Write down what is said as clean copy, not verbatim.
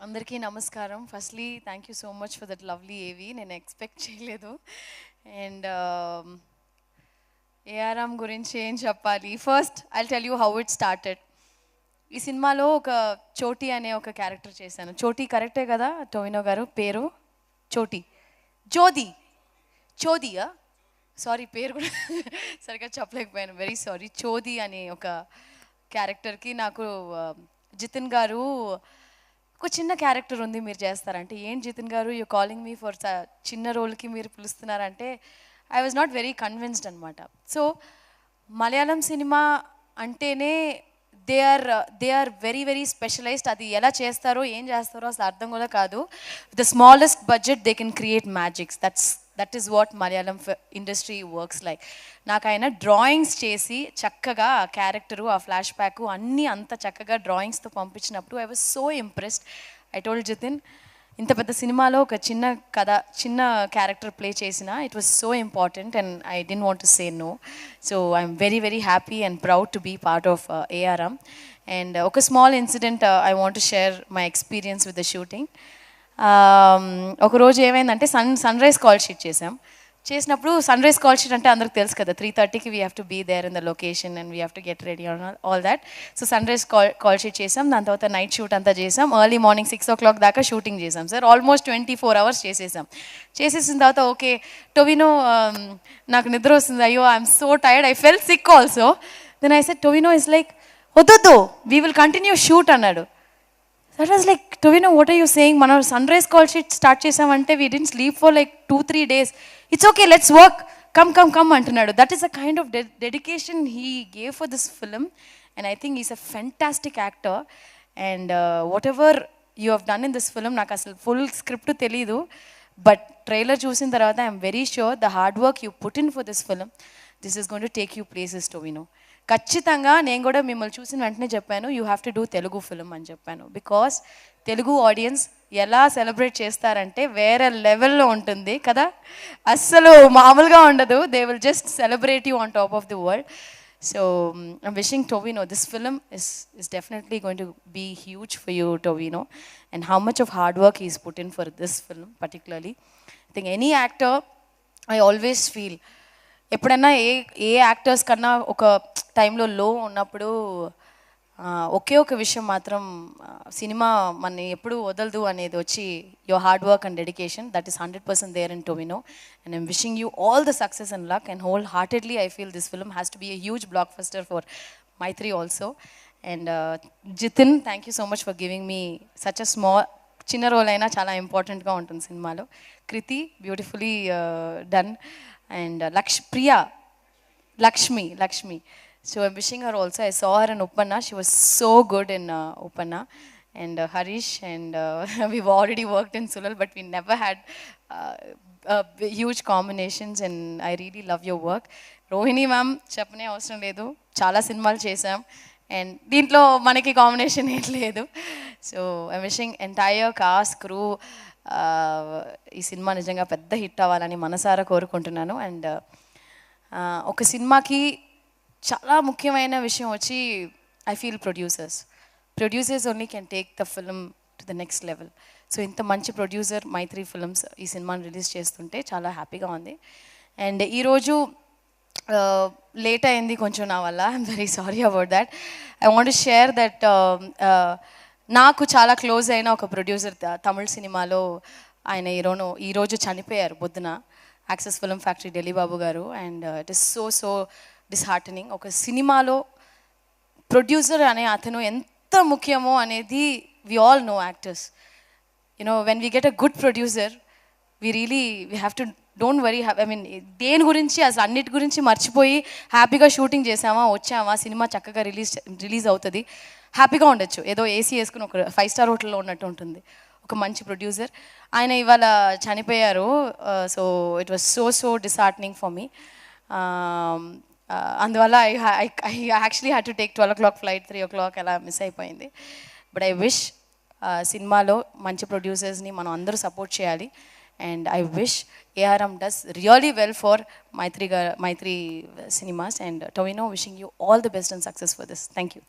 అందరికీ నమస్కారం. Firstly thank you so much for that lovely ఏవి. నేను ఎక్స్పెక్ట్ చేయలేదు. అండ్ ఏఆర్ఎం గురించి ఏం చెప్పాలి? First I tell you how it started. ఈ సినిమాలో ఒక చోటీ అనే ఒక క్యారెక్టర్ చేశాను. చోటీ కరెక్టే కదా టోవినో గారు? పేరు చోటీ, జోది, చోదియా? సారీ, పేరు కూడా సరిగ్గా చెప్పలేకపోయాను. Very sorry. చోది అనే ఒక క్యారెక్టర్కి నాకు జితిన్ గారు ఒక చిన్న క్యారెక్టర్ ఉంది, మీరు చేస్తారంటే, ఏంటి జితిన్ గారు యూ కాలింగ్ మీ ఫర్ చిన్న రోల్కి మీరు పిలుస్తున్నారంటే I was not very convinced అనమాట. సో మలయాళం సినిమా అంటేనే they are very very specialised. అది ఎలా చేస్తారో ఏం చేస్తారో అసలు అర్థం కూడా కాదు. The smallest budget they can create magics. That is what Malayalam industry works like. నాకు ఆయన డ్రాయింగ్స్ చేసి చక్కగా ఆ క్యారెక్టరు, ఆ ఫ్లాష్ బ్యాక్ అన్నీ అంత చక్కగా డ్రాయింగ్స్తో పంపించినప్పుడు I was so impressed. I told Jithin, ఇంత పెద్ద సినిమాలో ఒక చిన్న కథ, చిన్న క్యారెక్టర్ ప్లే చేసిన it was so important and I didn't want to say no. So I'm very very happy and proud to be part of ARM. And ఒక small incident I want to share my experience with the shooting. ఒకరోజు ఏమైందంటే sunrise call sheet చేసినప్పుడు sunrise call sheet అంటే అందరికి తెలుసు కదా, 3:30కి we have to be there in the location and we have to get ready all that. So sunrise call sheet చేసాం, దాని తర్వాత నైట్ షూట్ అంతా చేసాం, ఎర్లీ మార్నింగ్ 6 o'clock దాకా షూటింగ్ చేసాం సార్. ఆల్మోస్ట్ 24 hours చేసేసిన తర్వాత ఓకే టొవినో, నాకు నిద్ర వస్తుంది, అయ్యో I'm so tired, I fell sick also. Then I said Tovino is like వద్దొద్దు, వీ విల్ కంటిన్యూ షూట్ అన్నాడు. That was like Tovino what are you saying? మనం sunrise call sheet start చేసామంటే we didn't sleep for like 2-3 days. It's okay, let's work, come అంటున్నాడు. That is a kind of dedication he gave for this film and I think is a fantastic actor. And what ever you have done in this film, నాకు అసలు full script తెలీదు, but trailer చూసిన తర్వాత I'm very sure the hard work you put in for this film, this is going to take you places Tovino. ఖచ్చితంగా నేను కూడా మిమ్మల్ని చూసిన వెంటనే చెప్పాను you have to do Telugu film అని చెప్పాను. బికాస్ తెలుగు ఆడియన్స్ ఎలా సెలబ్రేట్ చేస్తారంటే వేరే లెవెల్లో ఉంటుంది కదా, అస్సలు మామూలుగా ఉండదు. They will just celebrate you on top of the world. So I'm wishing Tovino this film is definitely going to be huge for you, Tovino, and how much of hard work he's put in for this film particularly. I think any actor, I always feel ఎప్పుడైనా ఏ actors కన్నా ఒక టైంలో లో ఉన్నప్పుడు ఒకే ఒక విషయం మాత్రం, cinema మన ఎప్పుడు వదలదు అనేది వచ్చి your hard work and dedication. That is 100% there in Tovino and I'm wishing you all the success and luck and wholeheartedly I feel this film has to be a huge blockbuster for Mythri also. And Jithin, thank you so much for giving me such a చిన్న role అయినా చాలా ఇంపార్టెంట్గా ఉంటుంది సినిమాలో. Krithi, beautifully done. And Lakshmi. So I'm wishing her also. I saw her in Uppanna. She was so good in Uppanna. And Harish, and we've already worked in Sulal, but we never had huge combinations, and I really love your work. Rohini ma'am, చెప్పనే అవసరం లేదు, చాలా సినిమాలు చేసాం and దీంట్లో మనకి combination ఏం లేదు. So I'm wishing entire cost, crew, ఈ సినిమా నిజంగా పెద్ద హిట్ అవ్వాలని మనసారా కోరుకుంటున్నాను. అండ్ ఒక సినిమాకి చాలా ముఖ్యమైన విషయం వచ్చి I feel producers only can take the film to the next level. So ఇంత మంచి ప్రొడ్యూసర్ మైత్రి ఫిల్మ్స్ ఈ సినిమాని రిలీజ్ చేస్తుంటే చాలా హ్యాపీగా ఉంది. అండ్ ఈరోజు లేట్ అయింది కొంచెం నా వల్ల, I'm very sorry about that. I want to share that నాకు చాలా క్లోజ్ అయిన ఒక ప్రొడ్యూసర్ తమిళ సినిమాలో, ఆయన ఈరోజు చనిపోయారు పొద్దున, Axess Film Factory Dilli Babu గారు. And it is so disheartening. ఒక సినిమాలో ప్రొడ్యూసర్ అనే అతను ఎంత ముఖ్యమో అనేది we all know actors. When we get a good producer we have to don't worry, I mean దేని గురించి అసలు అన్నిటి గురించి మర్చిపోయి హ్యాపీగా షూటింగ్ చేసామా, వచ్చామా, సినిమా చక్కగా రిలీజ్ అవుతుంది, హ్యాపీగా ఉండొచ్చు. ఏదో ఏసీ వేసుకుని ఒక 5-star హోటల్లో ఉన్నట్టు ఉంటుంది ఒక మంచి ప్రొడ్యూసర్. ఆయన ఇవాళ చనిపోయారు. So it was so disheartening for me. అందువల్ల I actually had to take 12 o'clock flight, 3 o'clock అలా మిస్ అయిపోయింది. బట్ ఐ విష్ సినిమాలో మంచి ప్రొడ్యూసర్స్ని మనం అందరూ సపోర్ట్ చేయాలి. And I wish ARM does really well for Maitri Cinemas. And Tovino, wishing you all the best and success for this. Thank you.